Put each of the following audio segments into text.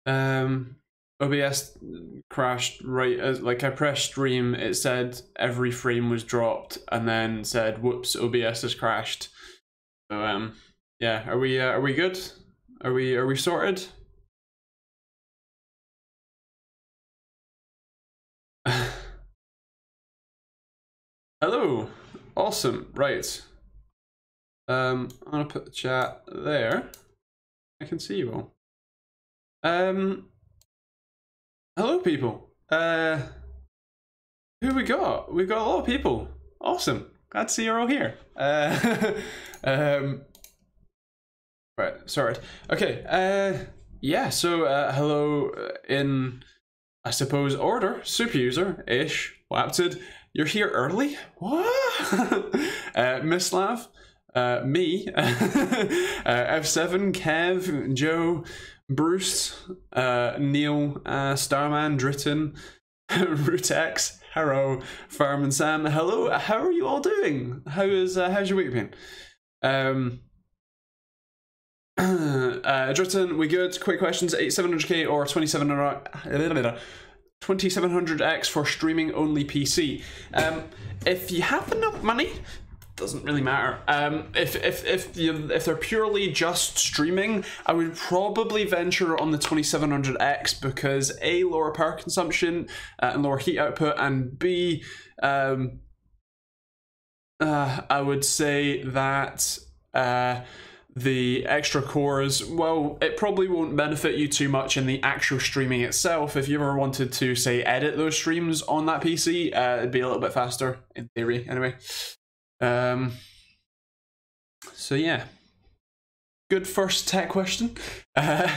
OBS crashed right as I pressed stream. It said every frame was dropped, and then said, "Whoops, OBS has crashed." So yeah, are we good? Are we sorted? Hello, awesome. Right. I'm gonna put the chat there. I can see you all. Hello, people. Who we got? We got a lot of people. Awesome. Glad to see you're all here. Right, sorry. Okay. Yeah. So hello in, I suppose, order. Super user-ish. Wapted. You're here early? What? Mislav. Me. F7. Kev. Joe. Bruce. Neil. Starman. Dritten. Rutex. Harrow. Farm and Sam. Hello. How are you all doing? How's your week been? Dritten, we good? Quick questions. 8700K or 2700X for streaming only PC. If you have enough money, doesn't really matter. If they're purely just streaming, I would probably venture on the 2700X because A, lower power consumption and lower heat output, and B, I would say that the extra cores, well, it probably won't benefit you too much in the actual streaming itself. If you ever wanted to, say, edit those streams on that PC, it'd be a little bit faster, in theory, anyway. So yeah, good first tech question. But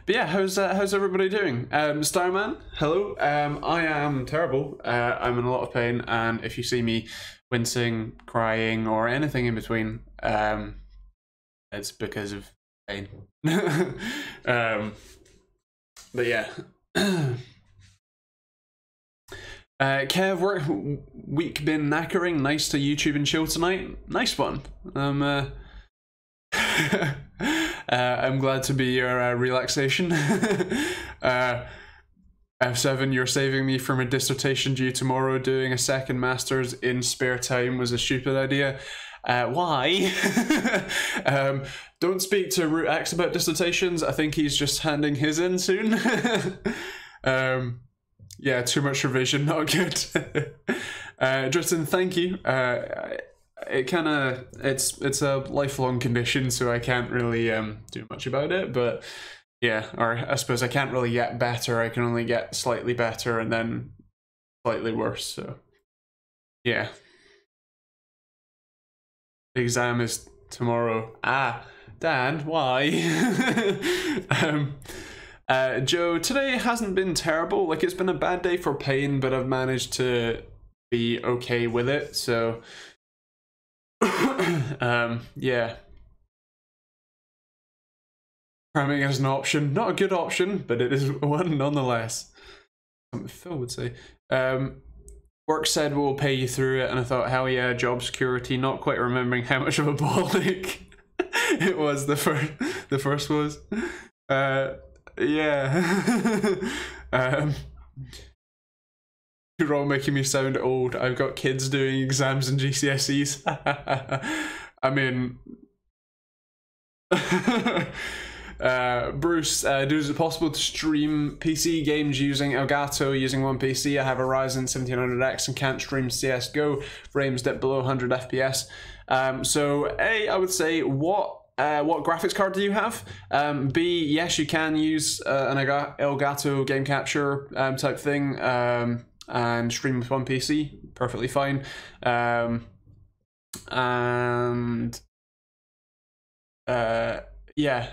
yeah, how's everybody doing? Starman, hello. I am terrible. I'm in a lot of pain, and if you see me wincing, crying, or anything in between, it's because of pain. But yeah. Kev, work week been knackering. Nice to YouTube and chill tonight. Nice one. I'm glad to be your relaxation. F7, you're saving me from a dissertation due tomorrow. Doing a second master's in spare time was a stupid idea. Why? Don't speak to Root X about dissertations. I think he's just handing his in soon. Yeah, too much revision, not good. Justin, thank you. It's a lifelong condition, so I can't really do much about it. But yeah, or I suppose I can't really get better. I can only get slightly better and then slightly worse. So yeah. The exam is tomorrow. Dan, why? Joe, today hasn't been terrible. Like, it's been a bad day for pain, but I've managed to be okay with it, so yeah. Cramming is an option. Not a good option, but it is one nonetheless. Something Phil would say. Work said we'll pay you through it, and I thought, hell yeah, job security, not quite remembering how much of a bollock it was the first was. Yeah. You're all making me sound old. I've got kids doing exams and GCSEs. I mean, Bruce, is it possible to stream PC games using Elgato using one PC? I have a Ryzen 1700X and can't stream CSGO. Frames dip below 100 FPS. So A, I would say what graphics card do you have? B, yes, you can use an Elgato game capture type thing and stream with one PC, perfectly fine. Yeah,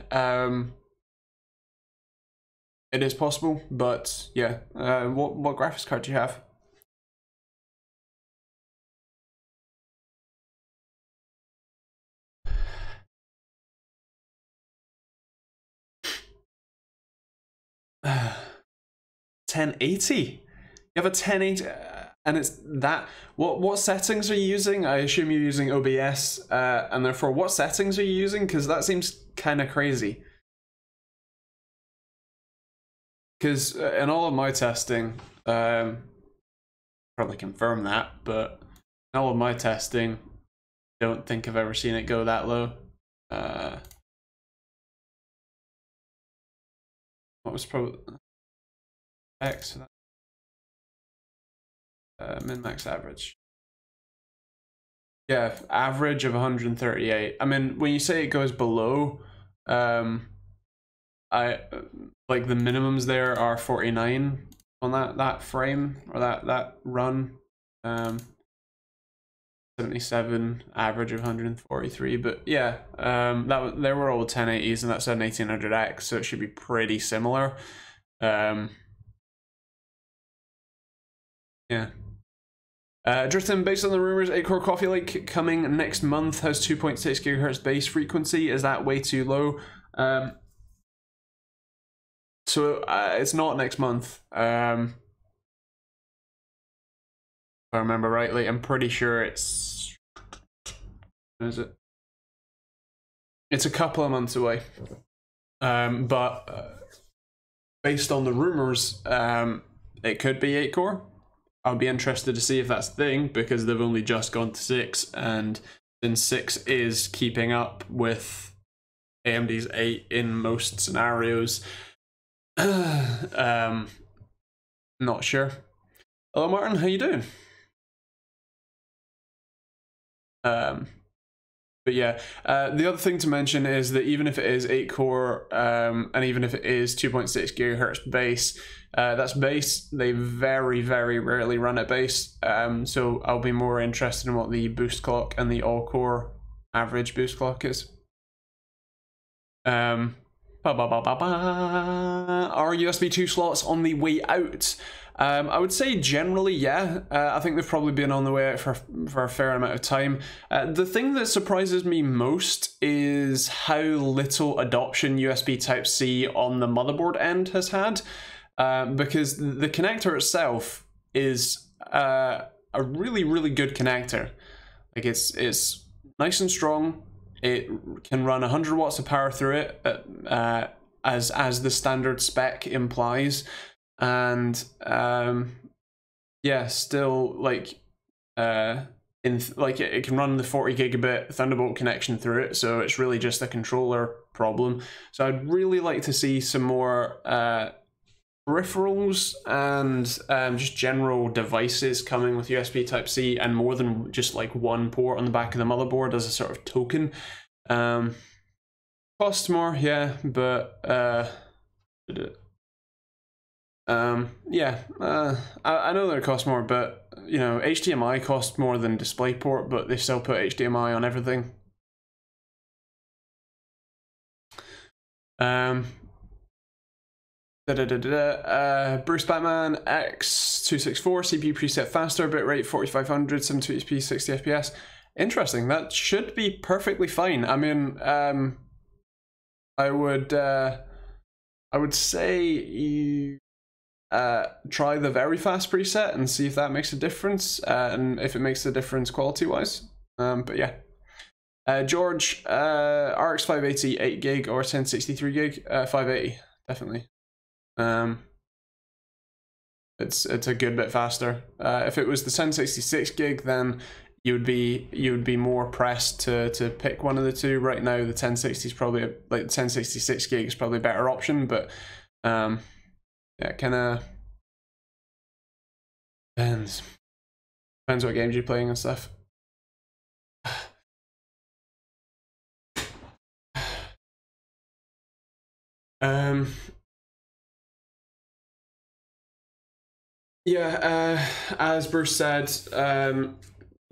it is possible, but yeah, what graphics card do you have? Uh, 1080. You have a 1080, and it's that. What settings are you using? I assume you're using OBS, and therefore, what settings are you using? Because that seems kind of crazy. because in all of my testing, probably confirm that, but in all of my testing, don't think I've ever seen it go that low. What was probably X for that? Min max average. Yeah, average of 138. I mean, when you say it goes below, I like the minimums there are 49 on that frame or that run. 77, average of 143, but yeah, they were all 1080s and that's an 1800X, so it should be pretty similar. Yeah. Drifting, based on the rumors, 8-core Coffee Lake coming next month has 2.6 GHz base frequency. Is that way too low? So it's not next month. If I remember rightly, I'm pretty sure it's... When is it? It's a couple of months away. But based on the rumors, it could be 8-core. I'll be interested to see if that's the thing, because they've only just gone to 6, and then 6 is keeping up with AMD's 8 in most scenarios. Not sure. Hello Martin, how you doing? But yeah, the other thing to mention is that even if it is 8-core, and even if it is 2.6 GHz base, that's base. They very, very rarely run at base. So I'll be more interested in what the boost clock and the all-core average boost clock is. Are USB 2 slots on the way out? I would say generally, yeah. I think they've probably been on the way out for a fair amount of time. The thing that surprises me most is how little adoption USB Type-C on the motherboard end has had, because the connector itself is a really, really good connector. Like it's nice and strong. It can run 100 watts of power through it, as the standard spec implies. And yeah, still like it can run the 40 gigabit Thunderbolt connection through it, so it's really just a controller problem. So I'd really like to see some more peripherals and just general devices coming with USB Type-C, and more than just like one port on the back of the motherboard as a sort of token. Costs more, yeah, but yeah, I know that it costs more, but you know, HDMI costs more than DisplayPort, but they still put HDMI on everything. Bruce Batman X264 CPU preset faster, bitrate 4500, 720p, 60 FPS. Interesting. That should be perfectly fine. I mean, I would say you try the very fast preset and see if that makes a difference, and if it makes a difference quality wise. But yeah. George, RX 580 8 gig or 1063 gig? 580 definitely. It's a good bit faster. If it was the 1066 gig, then you would be more pressed to pick one of the two. Right now, the 1060 is probably like the 1066 gig is probably a better option, but yeah, kind of depends what games you're playing and stuff. Yeah, as Bruce said,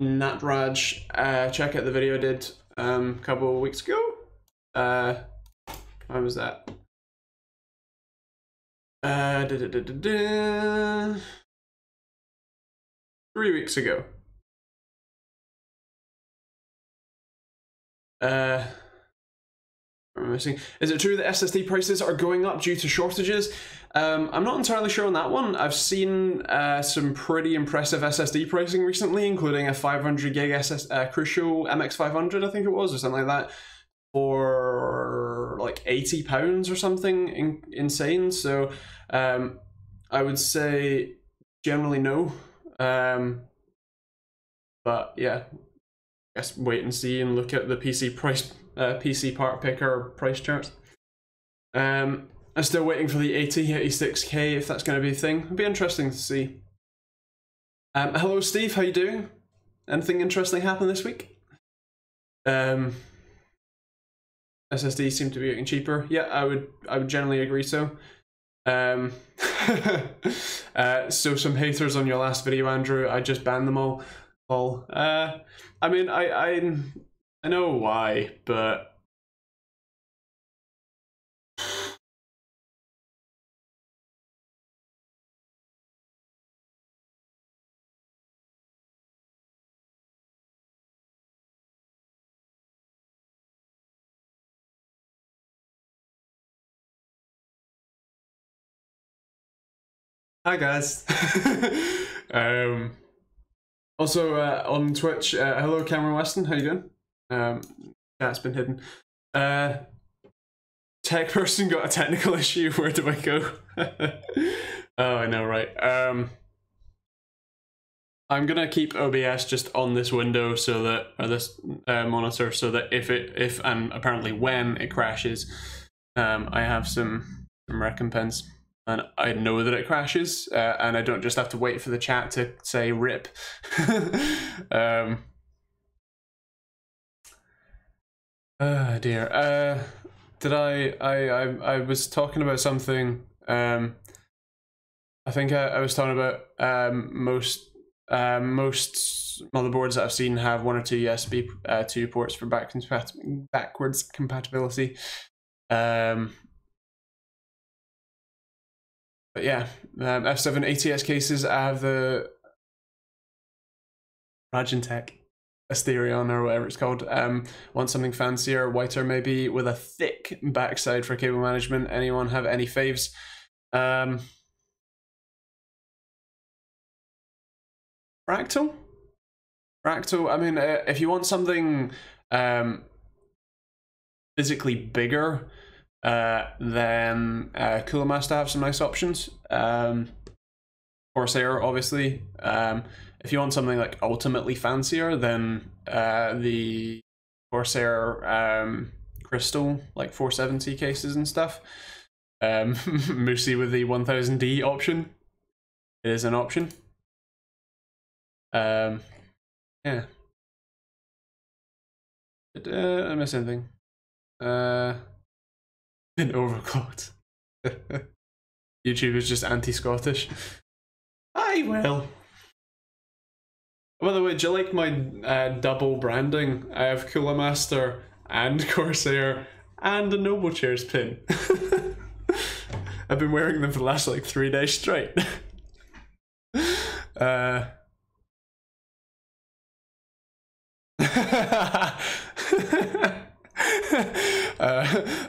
Natraj, check out the video I did a couple of weeks ago. When was that? 3 weeks ago. Is it true that SSD prices are going up due to shortages? I'm not entirely sure on that one. I've seen some pretty impressive SSD pricing recently, including a 500 gig Crucial MX500, I think it was, or something like that, for for like £80 or something insane. So I would say generally no. But yeah, I guess wait and see and look at the PC price, PC part picker price charts. I'm still waiting for the 86K if that's going to be a thing. It'll be interesting to see. Hello Steve, how you doing? Anything interesting happen this week? SSDs seem to be getting cheaper. Yeah, I would generally agree so. So some haters on your last video, Andrew. I just banned them all. I mean, I know why, but hi guys. Also on Twitch, hello Cameron Weston, how you doing? Chat's been hidden. Tech person got a technical issue, where do I go? Oh, I know, right. I'm gonna keep OBS just on this window so that, or this monitor, so that if and apparently when it crashes, I have some recompense. And I know that it crashes, and I don't just have to wait for the chat to say rip. Oh dear. Did I was talking about something. I think I was talking about most motherboards that I've seen have 1 or 2 USB 2 ports for backwards compatibility. But yeah, F7 ATS cases. I have the Ragentech Asterion or whatever it's called. Want something fancier, whiter maybe, with a thick backside for cable management. Anyone have any faves? Fractal? Fractal, I mean, if you want something physically bigger, then Cooler Master have some nice options. Corsair, obviously. If you want something like ultimately fancier, then the Corsair Crystal, like 470 cases and stuff. Moosey with the 1000D option. It is an option. Yeah. Did I miss anything? Been overclocked. YouTube is just anti-Scottish. I will. By the way, do you like my double branding? I have Cooler Master and Corsair and a Noble Chairs pin. I've been wearing them for the last like 3 days straight.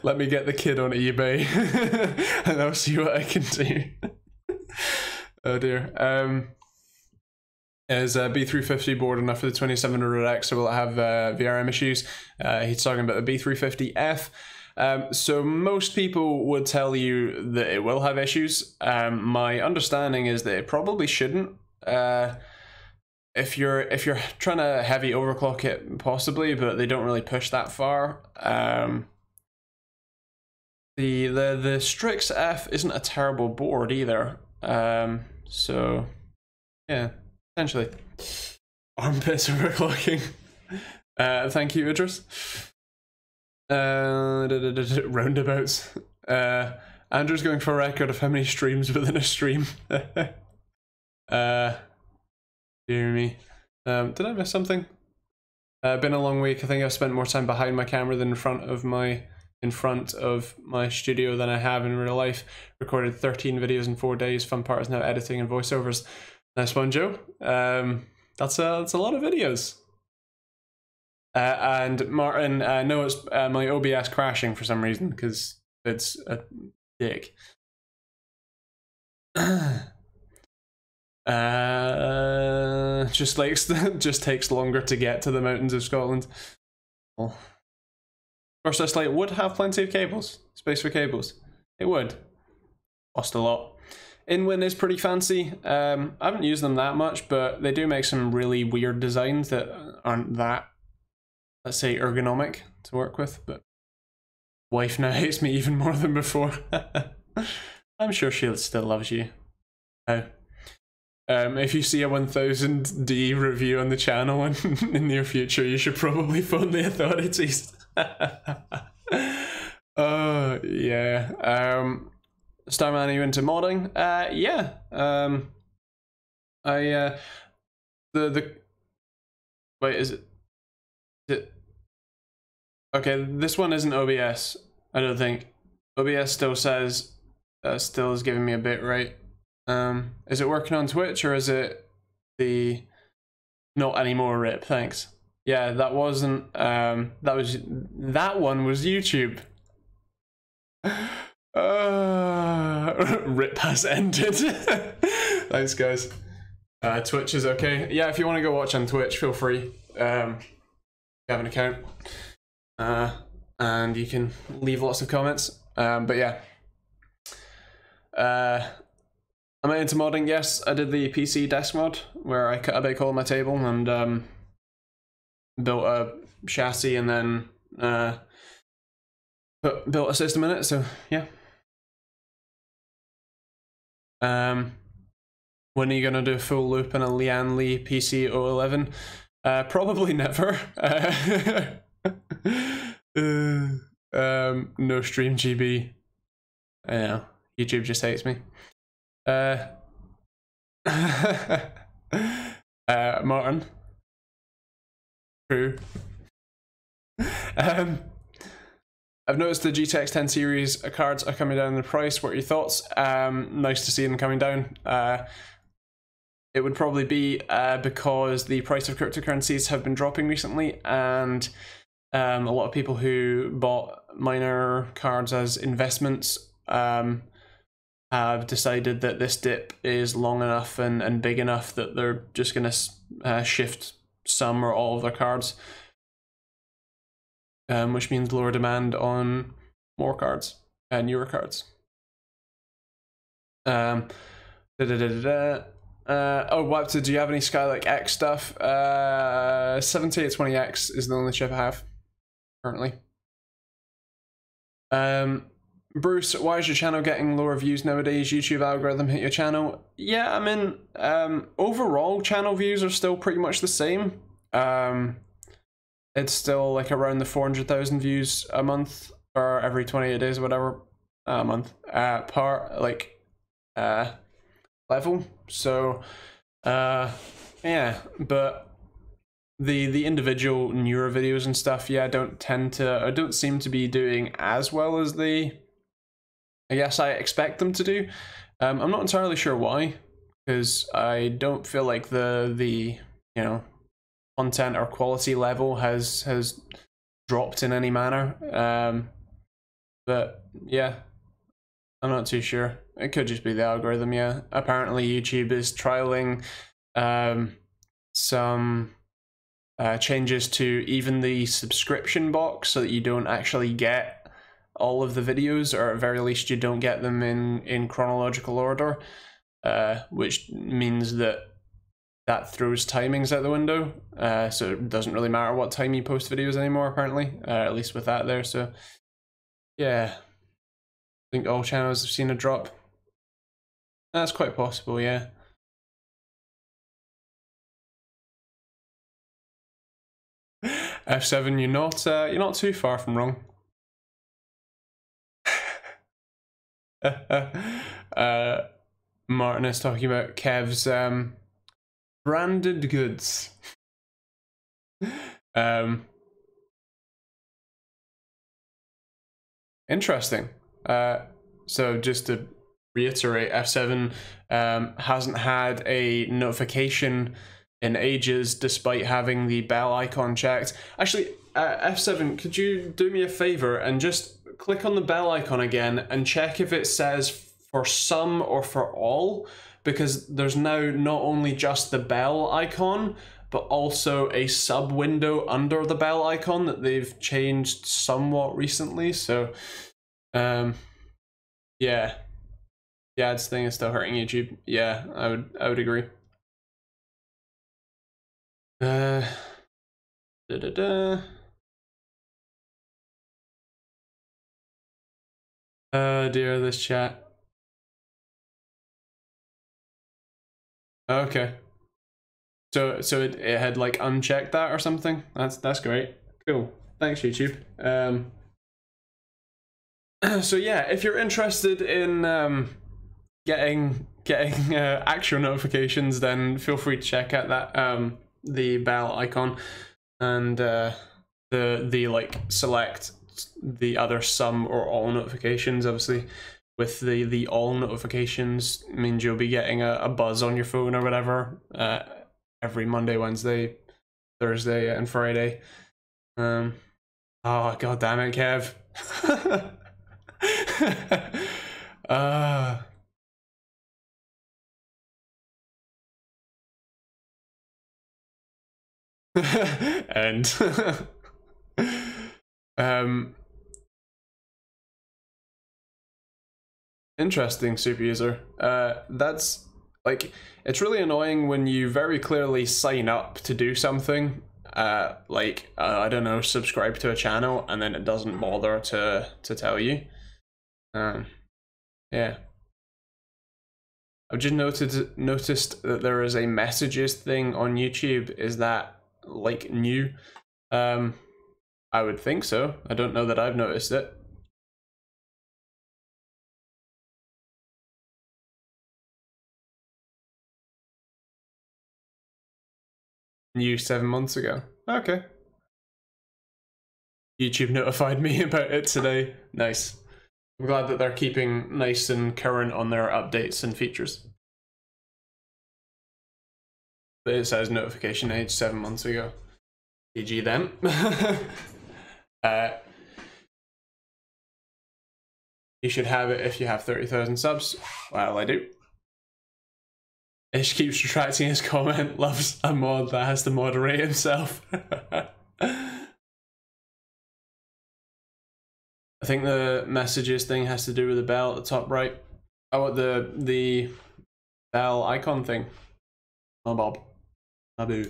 Let me get the kid on eBay and I'll see what I can do. Oh dear. Is B350 board enough for the 2700X, or will it have VRM issues? He's talking about the B350F. So most people would tell you that it will have issues. My understanding is that it probably shouldn't. If you're trying to heavy overclock it, possibly, but they don't really push that far. The Strix F isn't a terrible board either. So yeah, essentially. Armpits overclocking. Thank you, Idris. Roundabouts. Andrew's going for a record of how many streams within a stream. Dear me. Did I miss something? Been a long week. I think I've spent more time behind my camera than in front of my studio than I have in real life. Recorded 13 videos in 4 days. Fun part is now editing and voiceovers. Nice one, Joe. That's a lot of videos. And Martin, no, it's my OBS crashing for some reason because it's a dick. Just takes longer to get to the mountains of Scotland. Well, of course, this light would have plenty of cables, space for cables. It would. Cost a lot. InWin is pretty fancy. I haven't used them that much, but they do make some really weird designs that aren't that, let's say, ergonomic to work with. But wife now hates me even more than before. I'm sure she still loves you. Oh. If you see a 1000D review on the channel in the near future, you should probably phone the authorities. Oh, yeah. Starman, are you into modding? Yeah. Wait, is it? Okay, this one isn't OBS, I don't think. OBS still says, still is giving me a bit right. Is it working on Twitch or is it the not anymore rip? Thanks. Yeah, that wasn't, that one was YouTube. Rip has ended. Thanks, guys. Twitch is okay. Yeah, if you want to go watch on Twitch, feel free. You have an account. And you can leave lots of comments. But yeah. Am I into modding? Yes, I did the PC desk mod where I cut a big hole in my table and built a chassis and then built a system in it, so yeah. When are you gonna do a full loop in a Lian Li PC 011? Probably never. No TechteamGB. I know, YouTube just hates me. Martin. True. I've noticed the GTX 10 series cards are coming down in the price. What are your thoughts? Nice to see them coming down. It would probably be because the price of cryptocurrencies have been dropping recently, and a lot of people who bought miner cards as investments have decided that this dip is long enough and big enough that they're just going to shift some or all of their cards. Which means lower demand on more cards and newer cards. Oh, Wapta, do you have any Skylake X stuff? 7820X is the only chip I have currently. Bruce, why is your channel getting lower views nowadays? YouTube algorithm hit your channel? Yeah, I mean, overall channel views are still pretty much the same. It's still like around the 400,000 views a month or every 28 days or whatever, a month, per like level. So yeah, but the individual newer videos and stuff, yeah, don't seem to be doing as well as I guess I expect them to do. I'm not entirely sure why, because I don't feel like the you know, content or quality level has dropped in any manner. But yeah, I'm not too sure. It could just be the algorithm, yeah. Apparently YouTube is trialing some changes to even the subscription box so that you don't actually get all of the videos, or at very least you don't get them in chronological order, which means that throws timings out the window, so it doesn't really matter what time you post videos anymore, apparently, at least with that there. So yeah, I think all channels have seen a drop. That's quite possible, yeah. F7, you're not too far from wrong. Martin is talking about Kev's branded goods. Interesting. So just to reiterate, F7 hasn't had a notification in ages despite having the bell icon checked. Actually, F7, could you do me a favor and just click on the bell icon again and check if it says for some or for all? Because there's now not only just the bell icon, but also a sub window under the bell icon that they've changed somewhat recently. So yeah, the ads thing is still hurting YouTube. Yeah, I would agree. Oh dear, this chat. Okay. So it had like unchecked that or something. That's great. Cool. Thanks, YouTube. So yeah, if you're interested in getting actual notifications, then feel free to check out that the bell icon and the like select the other some or all notifications. Obviously, with the all notifications means you'll be getting a buzz on your phone or whatever every Monday, Wednesday, Thursday, and Friday. Oh god damn it, Kev. And interesting, super user. That's like, it's really annoying when you very clearly sign up to do something, like I don't know, subscribe to a channel, and then it doesn't bother to tell you. Yeah. I've just noticed that there is a messages thing on YouTube. Is that like new? I would think so. I don't know that I've noticed it. New 7 months ago. Okay. YouTube notified me about it today. Nice. I'm glad that they're keeping nice and current on their updates and features. But it says notification age 7 months ago. GG then. You should have it if you have 30,000 subs. Well, I do. Ish keeps retracting his comment, loves a mod that has to moderate himself. I think the messages thing has to do with the bell at the top right. Oh, the bell icon thing. Oh, Bob. Abu.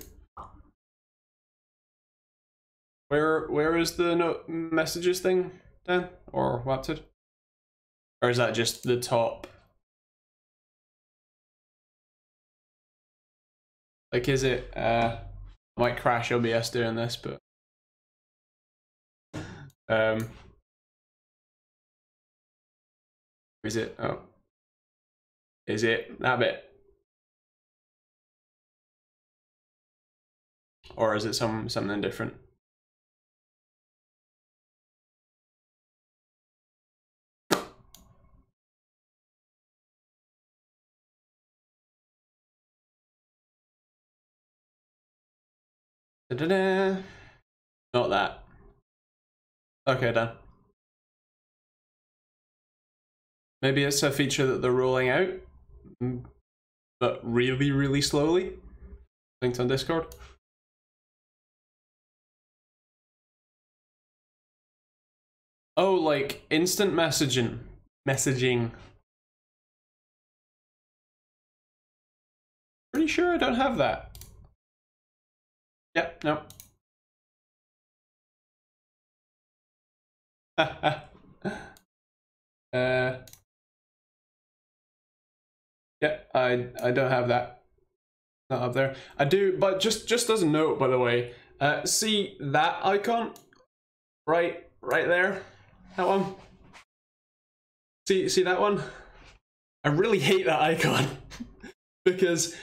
Where is the messages thing then? Or what's it? Or is that just the top? Like, is it? I might crash OBS doing this, but is it? Oh, is it that bit? Or is it something different? Da-da-da. Not that. Okay, done. Maybe it's a feature that they're rolling out, but really, really slowly. Linked on Discord. Oh, like instant messaging. Pretty sure I don't have that. Yep, no. Yeah, I don't have that. Not up there. I do, but just as a note, by the way, see that icon right there? That one? See that one? I really hate that icon because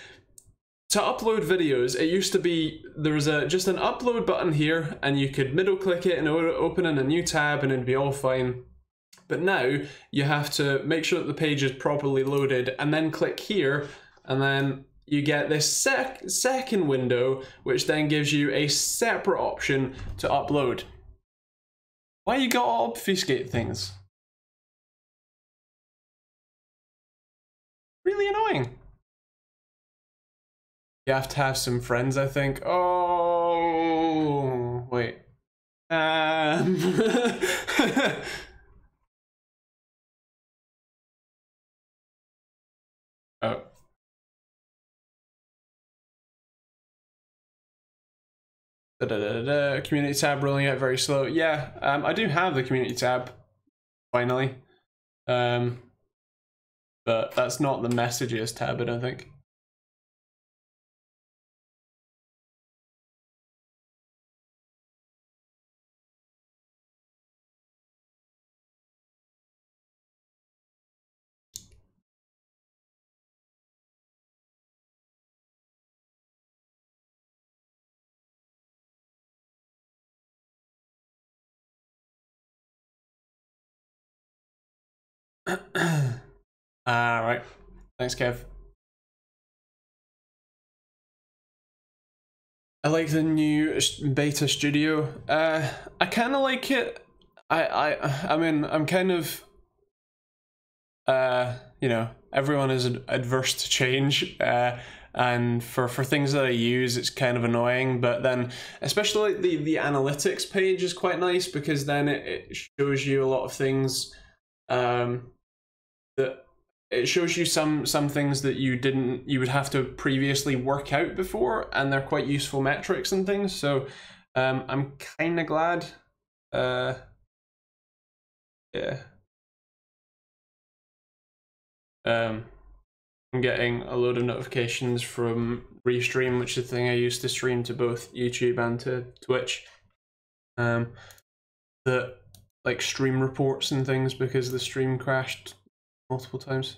to upload videos, it used to be there was just an upload button here, and you could middle click it and open in a new tab, and it'd be all fine. But now you have to make sure that the page is properly loaded, and then click here, and then you get this second window, which then gives you a separate option to upload. Why you gotta obfuscate things? Really annoying. You have to have some friends, I think. Oh, wait. Oh. Community tab rolling out very slow. Yeah, I do have the community tab, finally. But that's not the messages tab, I don't think. Right. Thanks, Kev. I like the new beta studio. I kind of like it. I mean, I'm kind of, you know, everyone is adverse to change. And for things that I use, it's kind of annoying. But then, especially the analytics page is quite nice because then it shows you a lot of things. That it shows you some things that you would have to previously work out before, and they're quite useful metrics and things. So I'm kind of glad. Yeah. I'm getting a load of notifications from Restream, which is the thing I used to stream to both YouTube and to Twitch. That like stream reports and things because the stream crashed multiple times.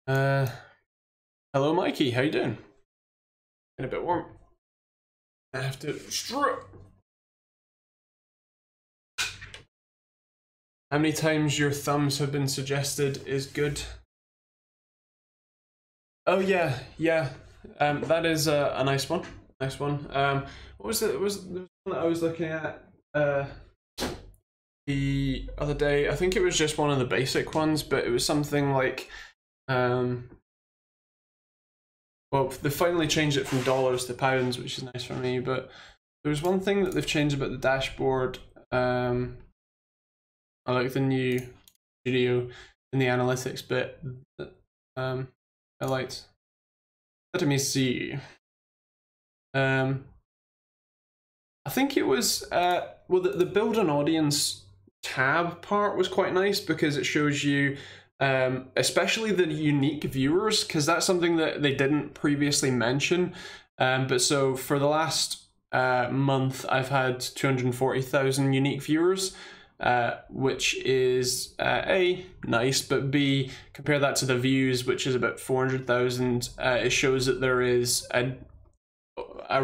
Hello, Mikey. How you doing? Getting a bit warm. I have to. How many times your thumbs have been suggested is good. Oh yeah, yeah. That is a nice one. Nice one. What was it? Was the one that I was looking at the other day? I think it was just one of the basic ones, but it was something like well, they finally changed it from dollars to pounds, which is nice for me. But there's one thing that they've changed about the dashboard. I like the new studio in the analytics bit. I liked. Let me see. I think it was well, the build an audience tab part was quite nice because it shows you especially the unique viewers, because that's something that they didn't previously mention. But so for the last month, I've had 240,000 unique viewers, which is A, nice, but B, compare that to the views, which is about 400,000. It shows that there is a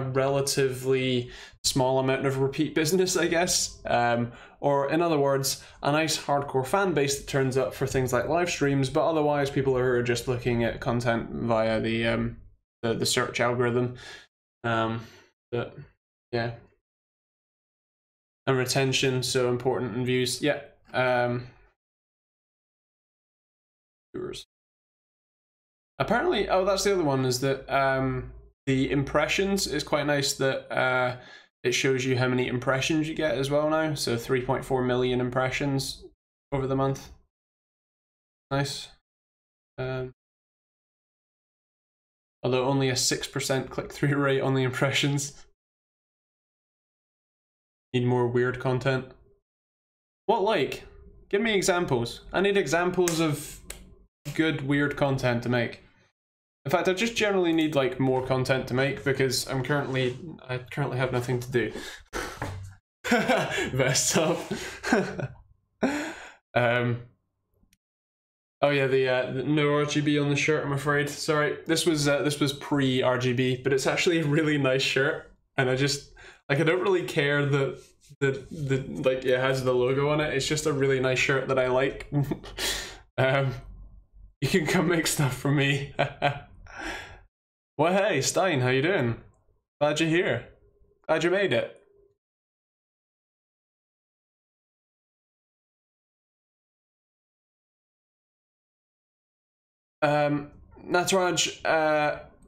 relatively small amount of repeat business, I guess. Or in other words, a nice hardcore fan base that turns up for things like live streams, but otherwise people are just looking at content via the search algorithm. But yeah. And retention, so important in views. Yeah. Viewers. Apparently, oh, that's the other one, is that the impressions is quite nice, that it shows you how many impressions you get as well now. So 3.4 million impressions over the month. Nice. Although only a 6% click-through rate on the impressions. Need more weird content. What like? Give me examples. I need examples of good weird content to make. In fact, I just generally need like more content to make because I currently have nothing to do. Best up. Oh yeah, the no RGB on the shirt, I'm afraid. Sorry, this was pre RGB, but it's actually a really nice shirt, and I just like, I don't really care that the like it has the logo on it. It's just a really nice shirt that I like. You can come make stuff for me. Well, hey Stein, how you doing? Glad you're here. Glad you made it. Nataraj,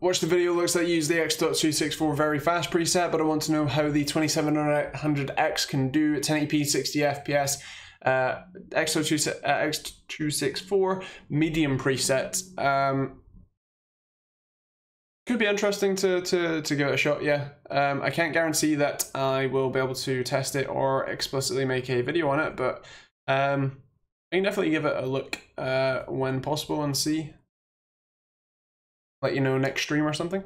watch the video, looks like you use the X.264 very fast preset, but I want to know how the 2700X can do 1080p 60 FPS. X264 medium preset. Could be interesting to give it a shot, yeah. I can't guarantee that I will be able to test it or explicitly make a video on it, but I can definitely give it a look when possible and see. Let you know next stream or something.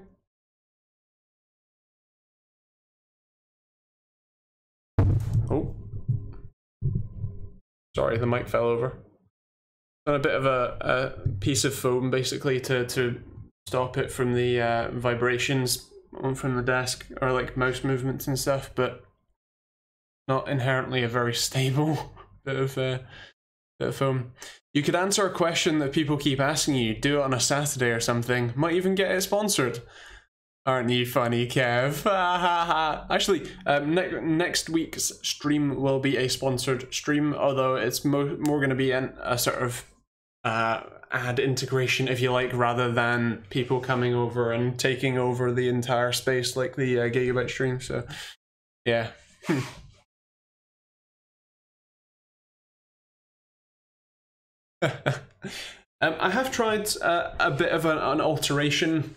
Oh. Sorry, the mic fell over. Done a bit of a piece of foam basically to stop it from the vibrations from the desk or like mouse movements and stuff, but not inherently a very stable bit of foam. You could answer a question that people keep asking you, do it on a Saturday or something, might even get it sponsored. Aren't you funny, Kev? Actually, next week's stream will be a sponsored stream, although it's more going to be a sort of ad integration, if you like, rather than people coming over and taking over the entire space like the Gigabyte stream. So, yeah. I have tried a bit of an alteration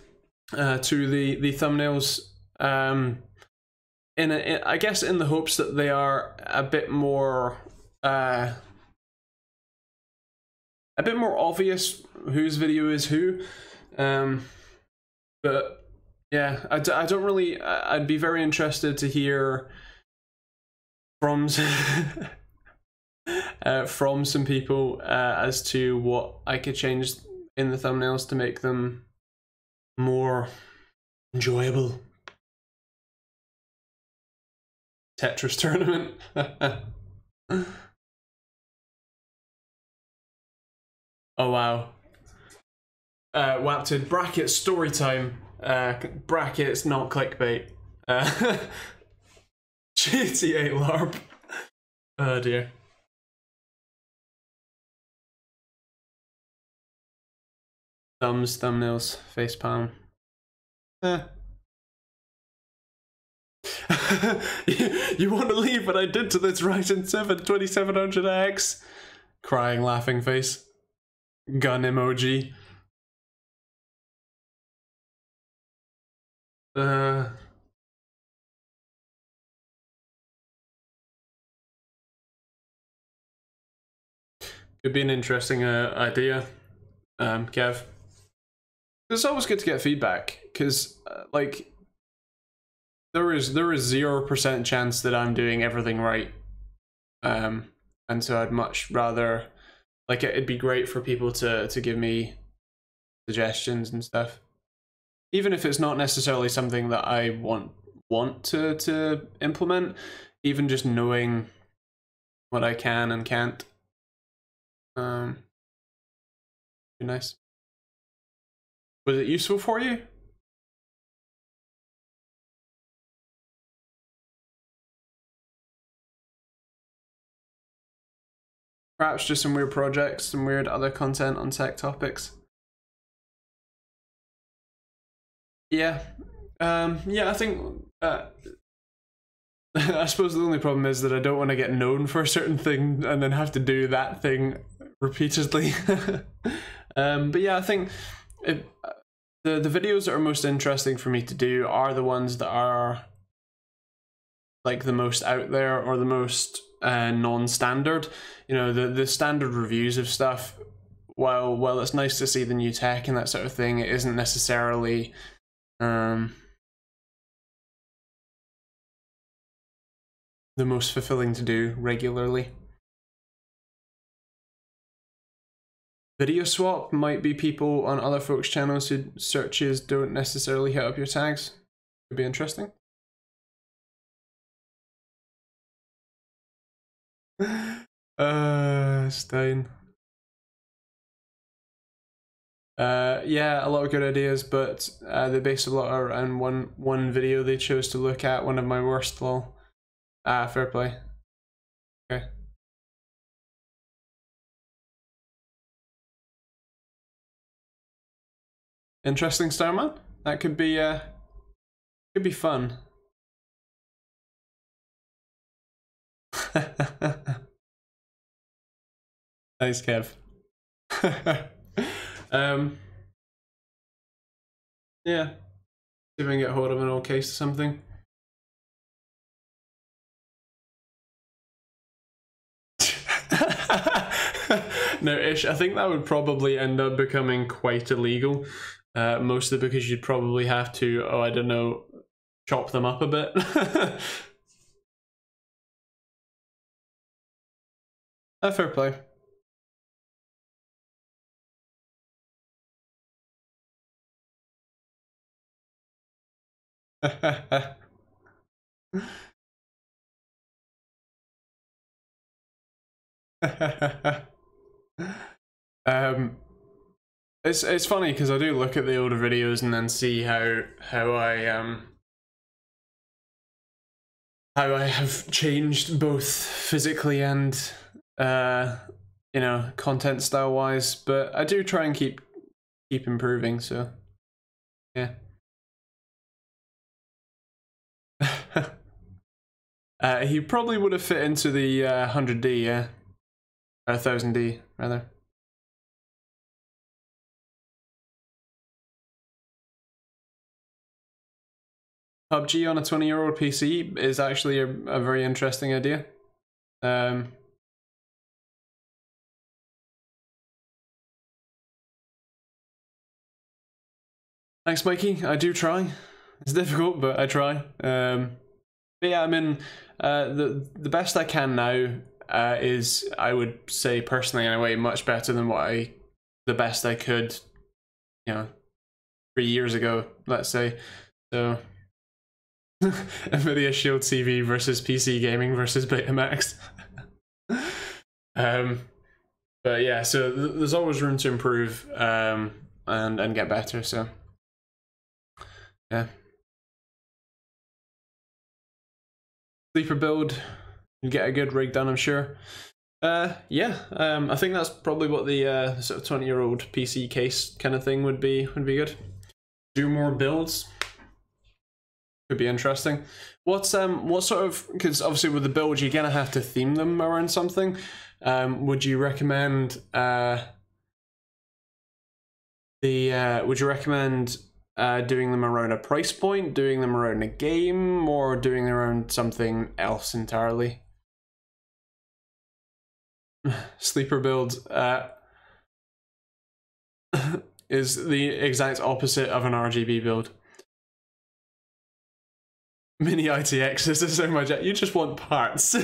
to the thumbnails, I guess in the hopes that they are a bit more obvious whose video is who, but yeah, I don't really. I'd be very interested to hear from from some people as to what I could change in the thumbnails to make them more enjoyable. Tetris tournament. Oh wow. Wapted bracket story time. Brackets not clickbait. GTA LARP. Oh dear. Thumbs, thumbnails, facepalm. You want to leave what I did to this Ryzen 7 2700X? Crying laughing face. Gun emoji. Could be an interesting idea, Kev. It's always good to get feedback, because like there is 0% chance that I'm doing everything right, and so I'd much rather, like, it'd be great for people to give me suggestions and stuff, even if it's not necessarily something that I want to implement. Even just knowing what I can and can't, be nice. Was it useful for you? Perhaps just some weird projects, some weird other content on tech topics. Yeah. Yeah, I think I suppose the only problem is that I don't want to get known for a certain thing and then have to do that thing repeatedly. But yeah, I think the videos that are most interesting for me to do are the ones that are like the most out there or the most non-standard. You know, the standard reviews of stuff, while it's nice to see the new tech and that sort of thing, it isn't necessarily the most fulfilling to do regularly. Video swap might be people on other folks' channels who searches don't necessarily hit up your tags. Could be interesting. Stein. Yeah, a lot of good ideas, but they base a lot around one video they chose to look at. One of my worst, lol. Fair play. Okay. Interesting, Starman? that could be fun. Thanks, Kev. Yeah. See if I can get hold of an old case or something. No, Ish, I think that would probably end up becoming quite illegal. Mostly because you'd probably have to, oh, I don't know, chop them up a bit. Fair play. It's funny because I do look at the older videos and then see how I have changed both physically and you know, content style wise, but I do try and keep improving, so yeah. He probably would have fit into the 100D, yeah. 1000D, rather. PUBG on a 20-year-old PC is actually a very interesting idea. Thanks, Mikey. I do try. It's difficult, but I try. But yeah, I mean, the best I can now is, I would say personally anyway, much better than the best I could, you know, 3 years ago, let's say. So, Nvidia Shield TV versus PC gaming versus Betamax. But yeah, so there's always room to improve and get better. So yeah. Sleeper build, you get a good rig done, I'm sure. Yeah, I think that's probably what the sort of 20-year-old PC case kind of thing would be good. Do more builds. Could be interesting. What sort of, because obviously with the build you're gonna have to theme them around something. Would you recommend doing them around a price point, doing them around a game, or doing them around something else entirely? Sleeper build is the exact opposite of an RGB build. Mini ITXs are so much. You just want parts.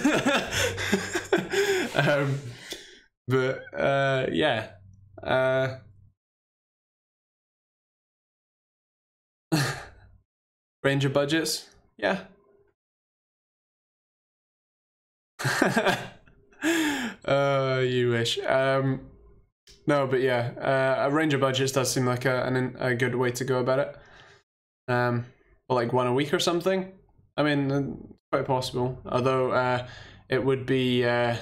But yeah. Range of budgets, yeah. You wish. No, but yeah, a range of budgets does seem like a good way to go about it. Or like one a week or something. I mean, quite possible. Although it would be. I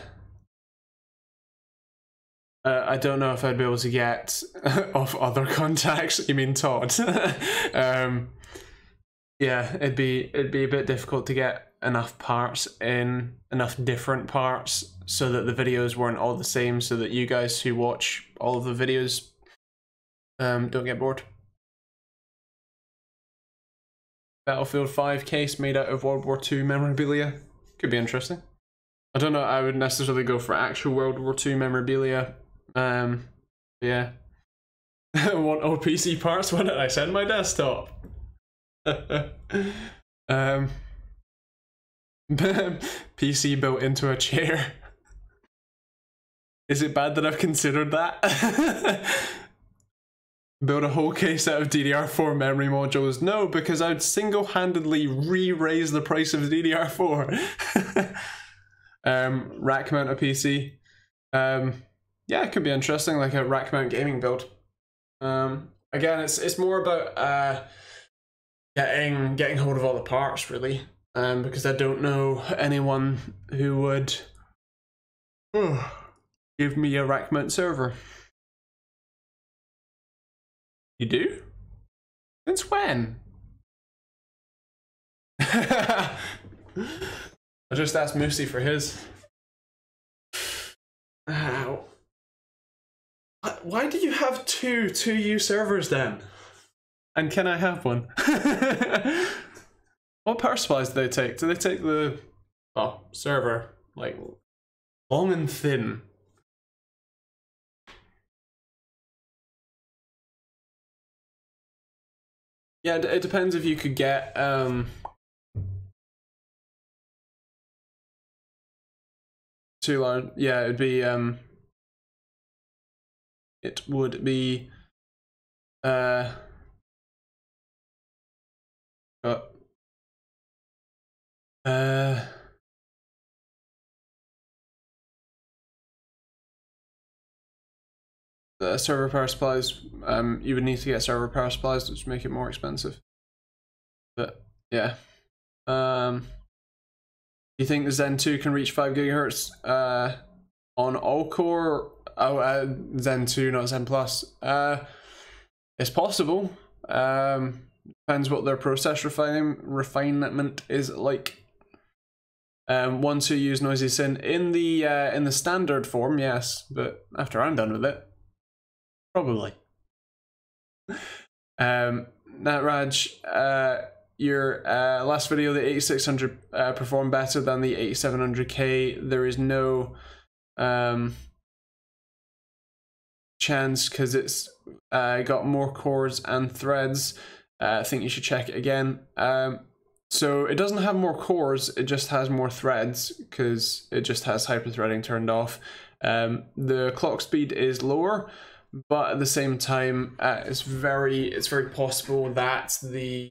don't know if I'd be able to get off other contacts. You mean Todd? Yeah, it'd be a bit difficult to get enough parts in, enough different parts, so that the videos weren't all the same, so that you guys who watch all of the videos don't get bored. Battlefield 5 case made out of World War II memorabilia. Could be interesting. I don't know, I would necessarily go for actual World War II memorabilia. Yeah. Want all PC parts? Why did I send my desktop? PC built into a chair. Is it bad that I've considered that? Build a whole case out of DDR4 memory modules? No, because I'd single-handedly re-raise the price of DDR4. Rack mount a PC. Yeah, it could be interesting, like a rack mount gaming build. Again, it's more about getting hold of all the parts, really, because I don't know anyone who would give me a rack mount server. You do? Since when? I just asked Moosey for his. Ow. Why do you have two 2U servers then? And can I have one? What power supplies do they take? Do they take the server, like long and thin? Yeah, it depends if you could get too large. Yeah, it would be the server power supplies. You would need to get server power supplies, which make it more expensive. But yeah, you think the Zen 2 can reach 5 gigahertz on all core? Oh, Zen 2, not Zen Plus. It's possible. Depends what their process refinement is like. 1.2 use noisy sin in the standard form, yes, but after I'm done with it, probably. Natraj, your last video, the 8600 performed better than the 8700K. There is no chance because it's got more cores and threads. I think you should check it again. So it doesn't have more cores, it just has more threads because it just has hyperthreading turned off. The clock speed is lower, but at the same time, it's very possible that the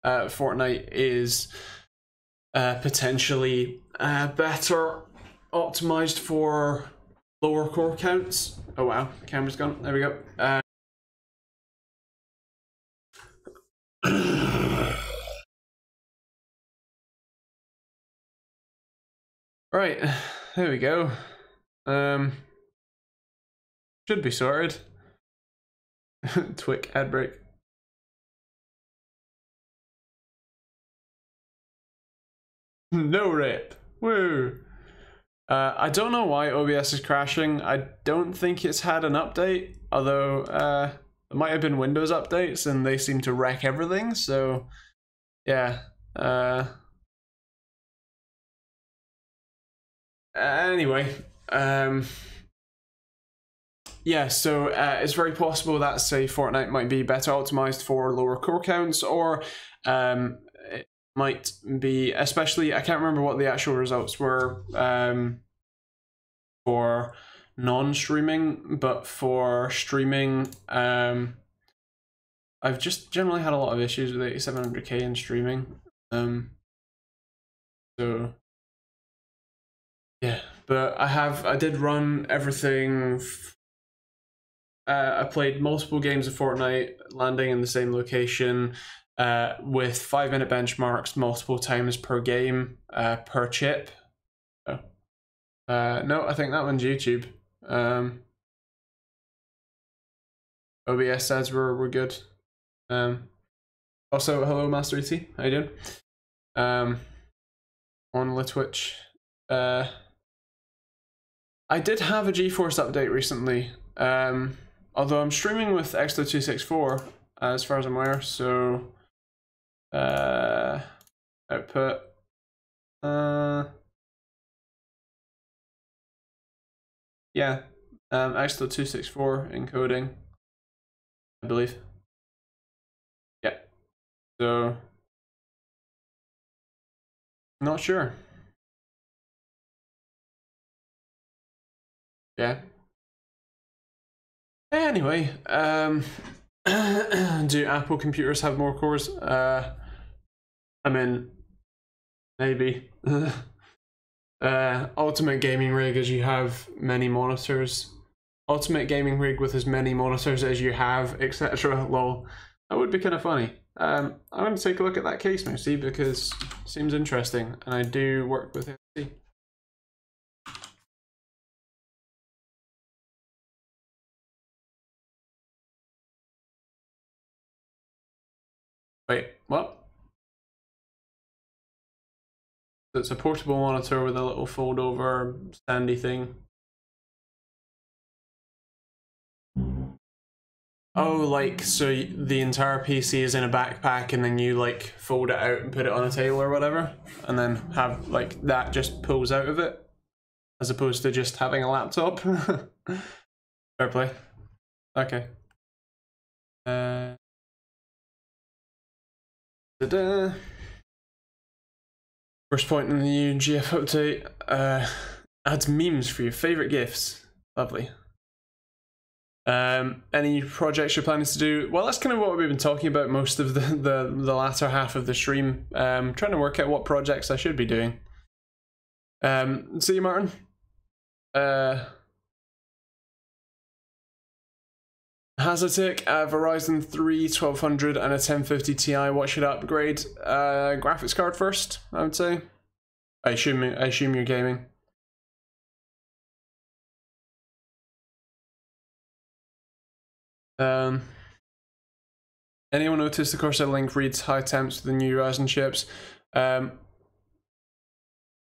Fortnite is potentially better optimized for lower core counts. Oh wow, camera's gone. There we go. Right, there we go. Should be sorted. Twick ad break. No rip. Woo. I don't know why OBS is crashing. I don't think it's had an update, although there might have been Windows updates and they seem to wreck everything, so yeah. Anyway, yeah, so it's very possible that, say, Fortnite might be better optimized for lower core counts, or it might be, especially, I can't remember what the actual results were for non-streaming, but for streaming, I've just generally had a lot of issues with 8700K in streaming. So yeah, but I did run everything. I played multiple games of Fortnite, landing in the same location, with 5-minute benchmarks multiple times per game, per chip. Oh. No, I think that one's YouTube. OBS says we're good. Also, hello Master ET, how you doing? On the Twitch. I did have a GeForce update recently. Although I'm streaming with Xlo264 as far as I'm aware, so output yeah, Xlo264 encoding, I believe. Yeah, so not sure. Yeah. Anyway, do Apple computers have more cores? I mean, maybe. Ultimate gaming rig as you have many monitors. Ultimate gaming rig with as many monitors as you have, etc. Lol. That would be kind of funny. I want to take a look at that case, Moosey, because it seems interesting, and I do work with it. Wait, what? So it's a portable monitor with a little fold over standy thing. Oh, like, so the entire PC is in a backpack and then you like fold it out and put it on a table or whatever, and then have like that just pulls out of it, as opposed to just having a laptop. Fair play. Okay. First point in the new GF update, adds memes for your favorite GIFs. Lovely. Any projects you're planning to do? Well, that's kind of what we've been talking about most of the latter half of the stream. Trying to work out what projects I should be doing. See you, Martin. Hazardtech, Verizon 3 1200 and a 1050 Ti. What should I upgrade? Graphics card first, I would say. I assume you're gaming. Anyone notice the Corsair link reads high temps for the new Ryzen chips?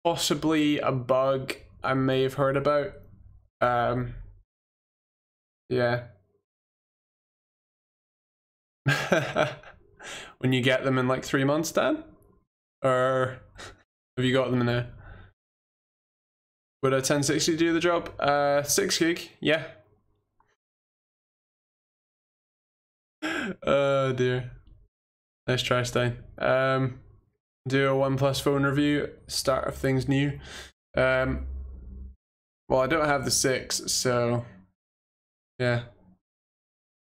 Possibly a bug I may have heard about. Yeah. When you get them in like 3 months, Dan? Or have you got them now? Would a 1060 do the job? 6 gig, yeah. Oh dear. Nice try, Stein. Do a OnePlus phone review, start of things new. Well, I don't have the 6, so yeah.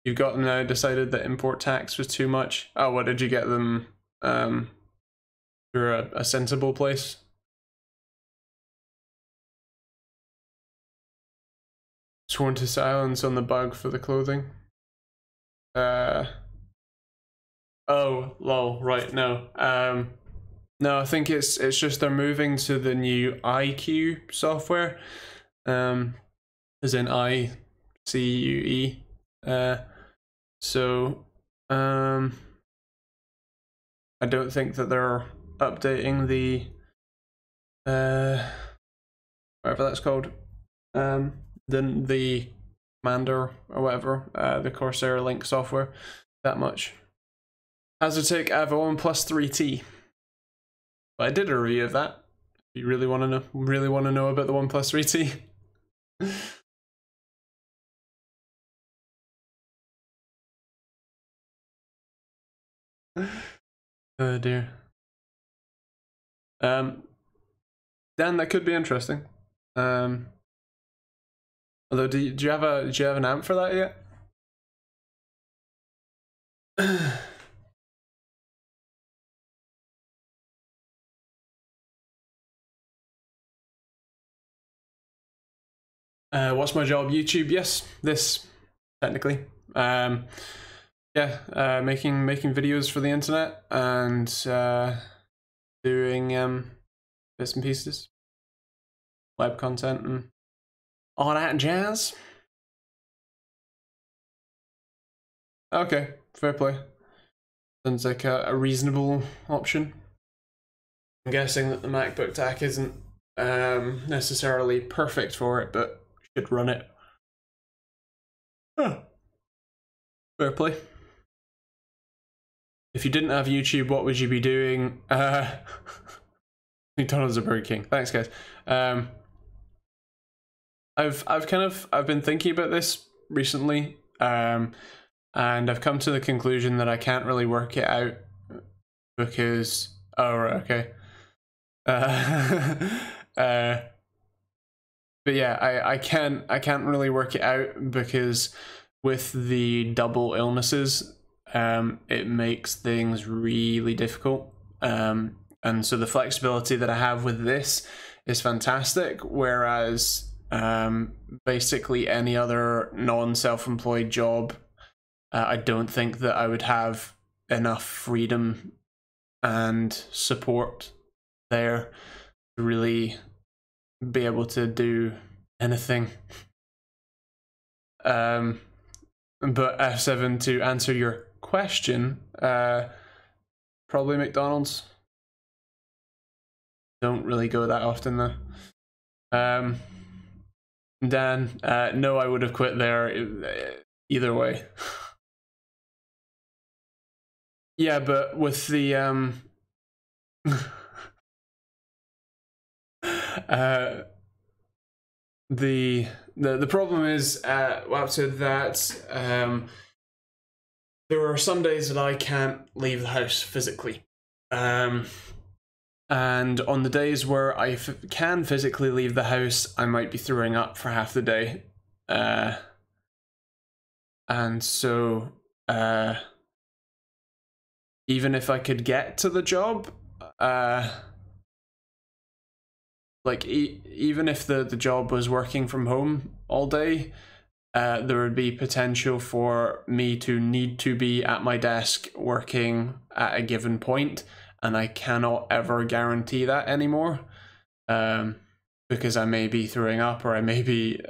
You've got them now, decided that import tax was too much. Oh, what, did you get them through a sensible place? Sworn to silence on the bug for the clothing. Oh, lol, right, no. No, I think it's just they're moving to the new IQ software. As in ICUE. So I don't think that they're updating the whatever that's called. The Commander or whatever, the Corsair Link software that much. Hazardtech, I have a OnePlus 3T. But I did a review of that. If you really want to know about the OnePlus 3T. Oh dear. Dan, that could be interesting. Although, do you have an amp for that yet? What's my job? YouTube? Yes, this technically. Yeah, making videos for the internet and doing bits and pieces, web content and all that jazz. Okay, fair play. Sounds like a reasonable option. I'm guessing that the MacBook TAC isn't necessarily perfect for it, but should run it. Huh. Fair play. If you didn't have YouTube, what would you be doing? McDonald's or Burger King. Thanks, guys. I've been thinking about this recently, and I've come to the conclusion that I can't really work it out because okay. But yeah, I can't really work it out because with the double illnesses, it makes things really difficult. And so the flexibility that I have with this is fantastic, whereas basically any other non-self-employed job, I don't think that I would have enough freedom and support there to really be able to do anything. But F7, to answer your question, probably McDonald's. Don't really go that often though. Dan, no, I would have quit there either way. Yeah, but with the the problem is after that there are some days that I can't leave the house physically, and on the days where I can physically leave the house, I might be throwing up for half the day, and so even if I could get to the job, like even if the job was working from home all day, there would be potential for me to need to be at my desk working at a given point, and I cannot ever guarantee that anymore, because I may be throwing up, or I may be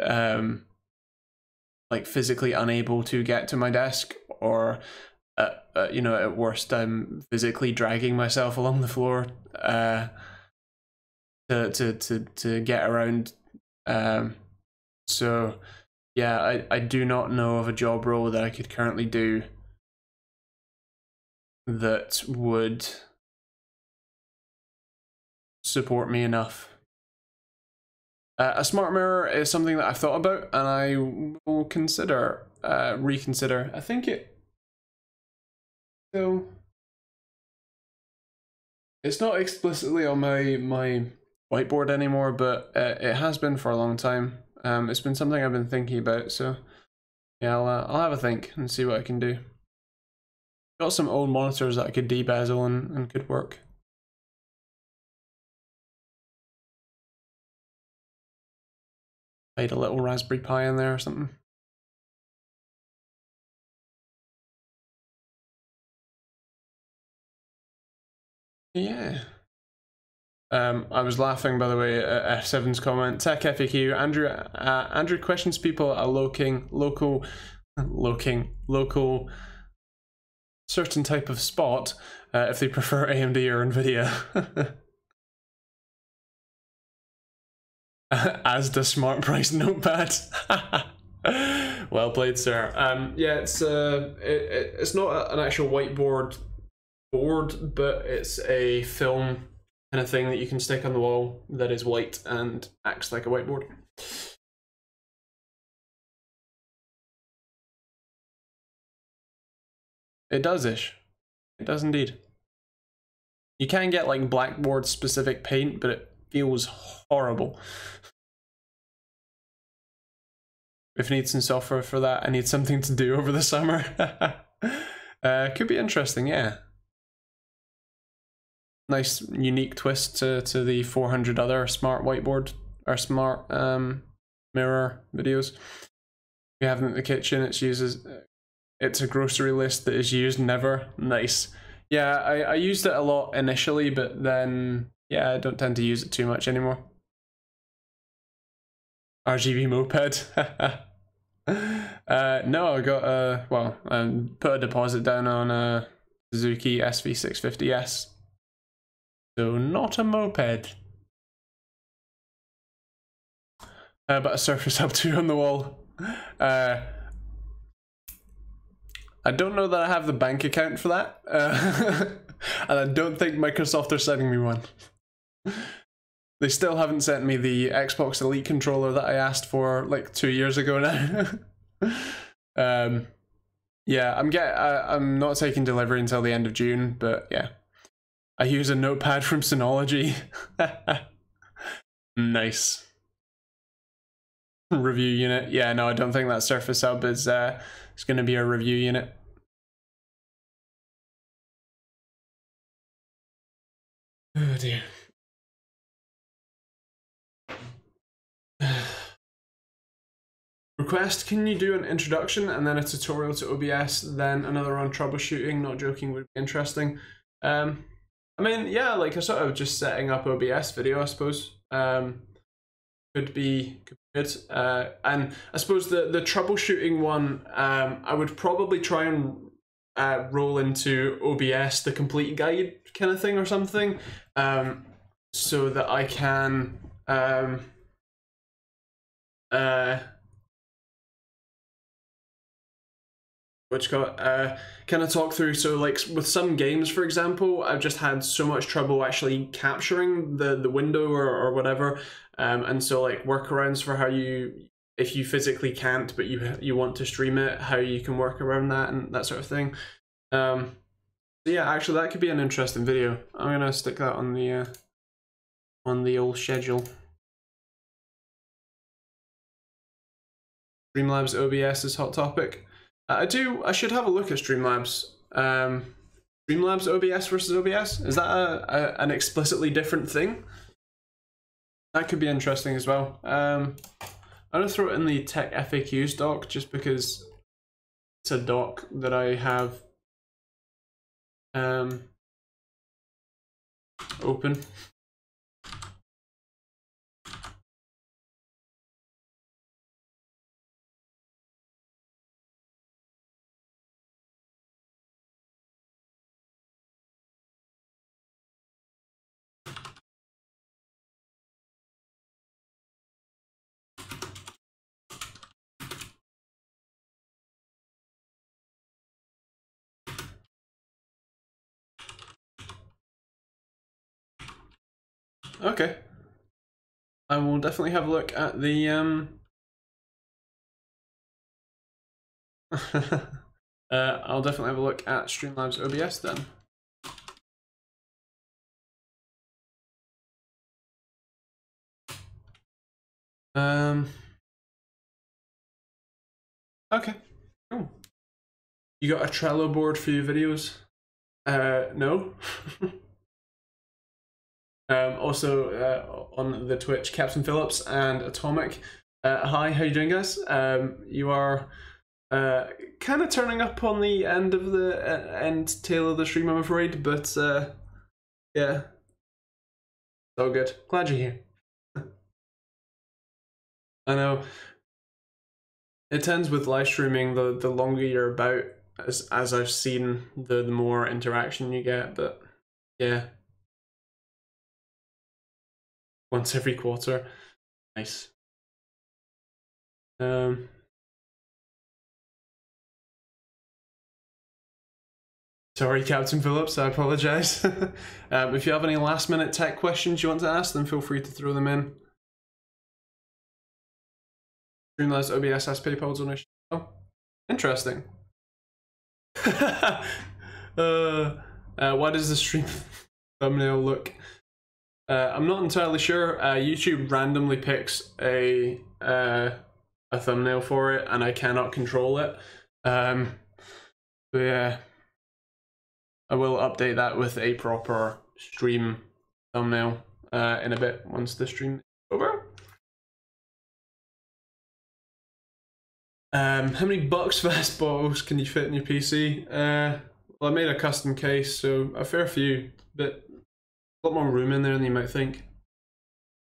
like physically unable to get to my desk, or you know, at worst I'm physically dragging myself along the floor to get around. So yeah, I do not know of a job role that I could currently do that would support me enough. A smart mirror is something that I've thought about, and I will consider reconsider. I think so it's not explicitly on my whiteboard anymore, but it has been for a long time. It's been something I've been thinking about, so yeah, I'll have a think and see what I can do. Got some old monitors that I could debezel and could work. Made a little Raspberry Pi in there or something. Yeah. I was laughing, by the way, at F7's comment. Tech FAQ. Andrew questions people are local certain type of spot if they prefer AMD or NVIDIA. As the smart price notepad. Well played, sir. Yeah, it's not an actual whiteboard board, but it's a film kind of thing that you can stick on the wall that is white and acts like a whiteboard. It does-ish. It does indeed. You can get like Blackboard specific paint, but it feels horrible. If I need some software for that, I need something to do over the summer. Could be interesting, yeah. Nice unique twist to the 400 other smart whiteboard or smart mirror videos we have in the kitchen. It's a grocery list that is used never. Nice. Yeah, I used it a lot initially, but then yeah, I don't tend to use it too much anymore. RGB moped. No, I got well, put a deposit down on a Suzuki SV650S. So not a moped. But a Surface Hub 2 on the wall. I don't know that I have the bank account for that. And I don't think Microsoft are sending me one. They still haven't sent me the Xbox Elite controller that I asked for like 2 years ago now. Yeah, I'm not taking delivery until the end of June, but yeah. I use a notepad from Synology. Nice. Review unit. Yeah, no, I don't think that Surface Hub is going to be a review unit. Oh dear. Request, can you do an introduction and then a tutorial to OBS, then another on troubleshooting? Not joking, would be interesting. I mean, yeah, like a sort of just setting up OBS video, I suppose. Could be good. And I suppose the troubleshooting one, I would probably try and roll into OBS the complete guide kind of thing or something, so that I can kind of talk through. So like with some games, for example, I've just had so much trouble actually capturing the window or whatever, and so like workarounds for how you, if you physically can't but you want to stream it, how you can work around that and that sort of thing. So yeah, actually that could be an interesting video. I'm gonna stick that on the old schedule. Streamlabs OBS is hot topic. I should have a look at Streamlabs. Streamlabs OBS versus OBS? Is that an explicitly different thing? That could be interesting as well. I'm gonna throw it in the Tech FAQs doc just because it's a doc that I have open. Okay. I will definitely have a look at the I'll definitely have a look at Streamlabs OBS then. Okay, cool. You got a Trello board for your videos? No. Also on the Twitch, Captain Phillips and Atomic. Hi, how you doing, guys? You are kind of turning up on the end of the end tail of the stream, I'm afraid, but yeah, it's all good. Glad you're here. I know it tends with live streaming, the longer you're about, as I've seen, the more interaction you get, but yeah. Once every quarter. Nice. Sorry, Captain Phillips, I apologize. If you have any last minute tech questions you want to ask, then feel free to throw them in. Streamlabs OBS has PayPal donation. Oh, interesting. Why does the stream thumbnail look? I'm not entirely sure. YouTube randomly picks a thumbnail for it, and I cannot control it. But yeah, I will update that with a proper stream thumbnail in a bit once the stream is over. How many box fast bottles can you fit in your PC? Well, I made a custom case, so a fair few, but a lot more room in there than you might think.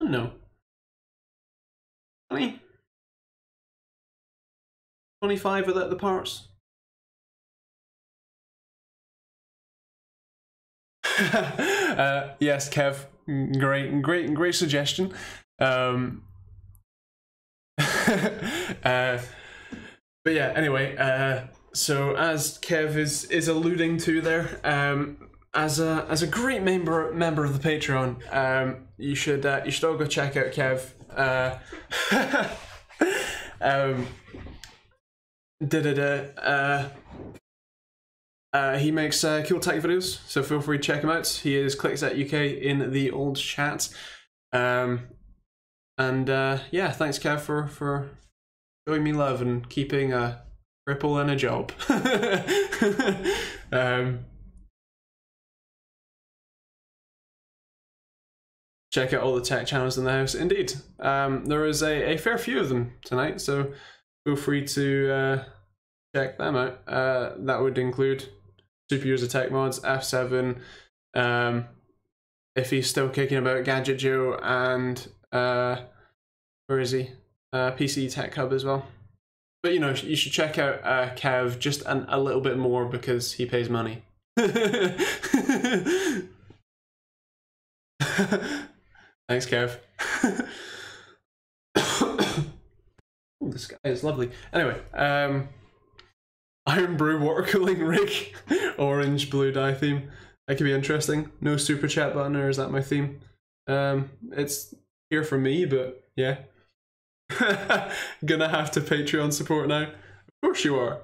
I don't know. 20? 25 without the parts? Yes, Kev. Great suggestion. But yeah, anyway, so as Kev is alluding to there, as a great member of the Patreon, you should all go check out Kev. He makes cool tech videos, so feel free to check him out. He is ClickSetUK in the old chat. Yeah, thanks Kev for showing me love and keeping a cripple and a job. Check out all the tech channels in the house. Indeed, there is a fair few of them tonight, so feel free to check them out. That would include Super User Tech Mods, F7, if he's still kicking about, Gadget Joe, and where is he? PC Tech Hub as well. But you know, you should check out Kev just a little bit more because he pays money. Thanks, Kev. Oh, the sky is lovely. Anyway, Iron Brew water cooling rig, orange blue dye theme. That could be interesting. No super chat button, or is that my theme? It's here for me, but yeah. Gonna have to Patreon support now. Of course you are.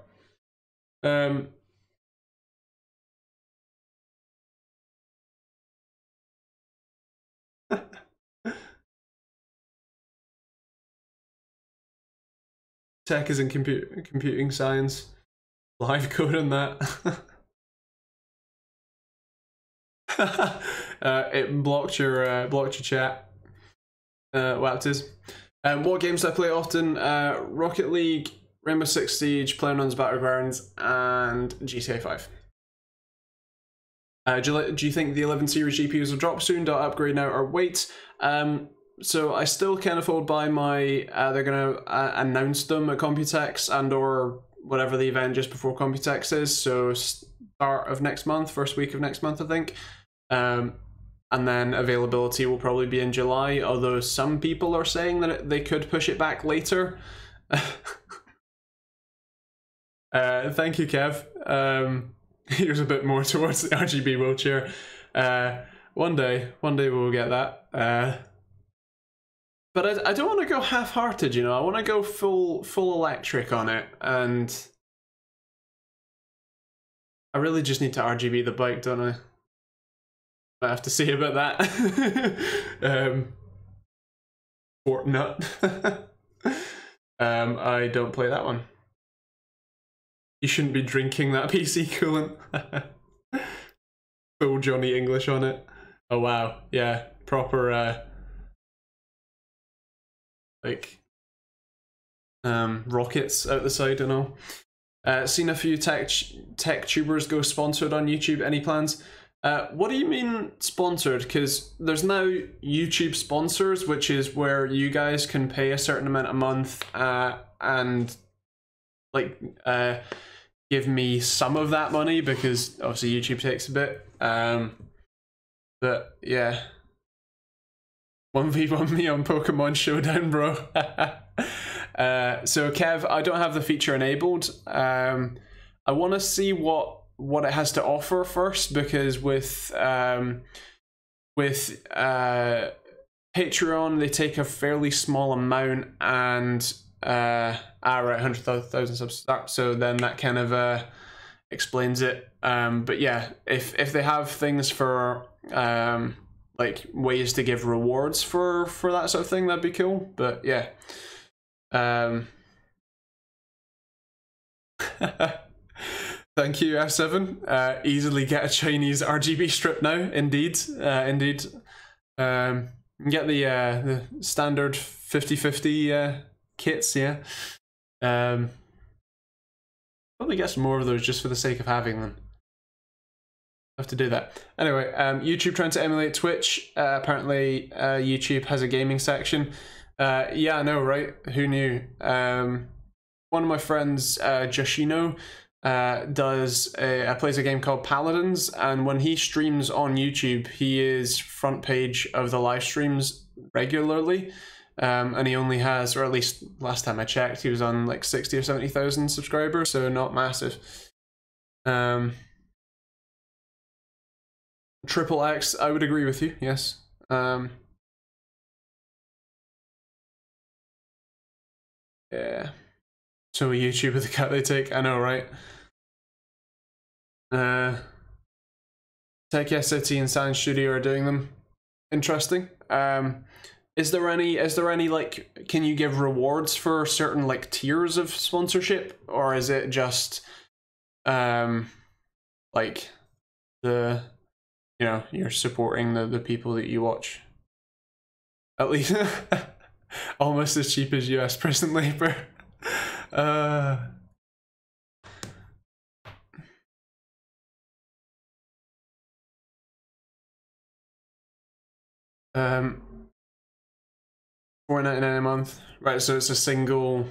Tech is in computing science. Live code on that. It blocked your chat. What is? What games do I play often? Rocket League, Rainbow Six Siege, PlayerUnknown's Battlegrounds, and GTA 5. Do you think the 11 series GPUs will drop soon? Do I upgrade now or wait? So I still can't afford by my. They're gonna announce them at Computex and or whatever the event just before Computex is. So start of next month, first week of next month, I think. And then availability will probably be in July. Although some people are saying that they could push it back later. Thank you, Kev. Here's a bit more towards the RGB wheelchair. One day we'll get that. But I don't want to go half-hearted, you know. I want to go full electric on it, and I really just need to RGB the bike, don't I? I have to see about that. Fortnite. I don't play that one. You shouldn't be drinking that PC coolant. Full Johnny English on it. Oh wow, yeah, proper like rockets out the side and all. Seen a few tech tubers go sponsored on YouTube. Any plans? What do you mean sponsored? Because there's now YouTube sponsors, which is where you guys can pay a certain amount a month and like give me some of that money, because obviously YouTube takes a bit. But yeah, 1v1 me on Pokemon Showdown, bro. So Kev, I don't have the feature enabled. I want to see what it has to offer first, because with Patreon they take a fairly small amount, and right, 100,000 subs, so then that kind of explains it. But yeah, if they have things for like ways to give rewards for that sort of thing, that'd be cool. But yeah. Thank you, F7. Easily get a Chinese RGB strip now. Indeed, indeed. Get the standard 50/50 kits. Yeah. Probably get some more of those just for the sake of having them. Have to do that. Anyway, YouTube trying to emulate Twitch. Apparently, YouTube has a gaming section. Yeah, I know, right? Who knew? One of my friends, Joshino, plays a game called Paladins, and when he streams on YouTube, he is front page of the live streams regularly. And he only has, or at least last time I checked, he was on like 60 or 70,000 subscribers, so not massive. Triple X, I would agree with you, yes. Yeah. So a YouTuber, the cut they take, I know, right? Tech SOT and Science Studio are doing them. Interesting. Is there any like, can you give rewards for certain like tiers of sponsorship, or is it just like the, you know, you're supporting the people that you watch? At least almost as cheap as US prison labor. $4.99 a month, right? So it's a single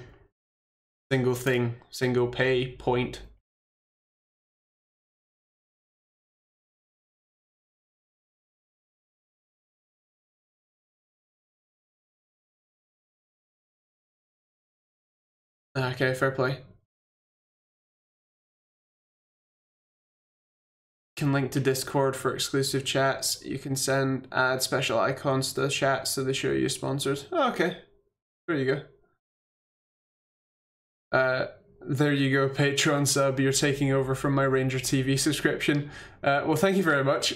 single thing, single pay point. Okay, fair play. Can link to Discord for exclusive chats. You can add special icons to the chat so they show you sponsored. Oh, okay, there you go. There you go, Patreon sub. You're taking over from my Ranger TV subscription. Well, thank you very much.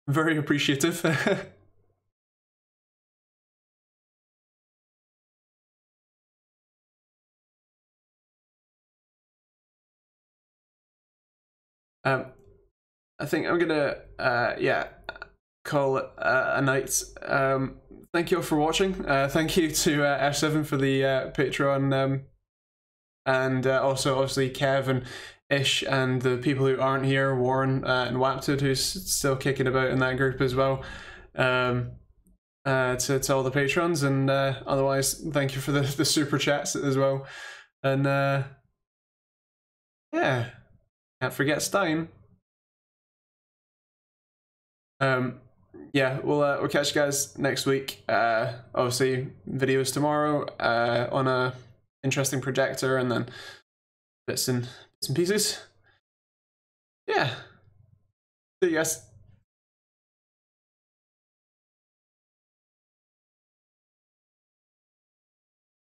Very appreciative. I think I'm gonna yeah, call it a night. Thank you all for watching. Thank you to F7 for the Patreon, and also obviously Kev and Ish and the people who aren't here, Warren and Wapted, who's still kicking about in that group as well. To all the patrons, and otherwise thank you for the super chats as well. And yeah, can't forget Stein. Yeah, we'll catch you guys next week. Obviously videos tomorrow on a interesting projector, and then bits and pieces. Yeah, see you guys.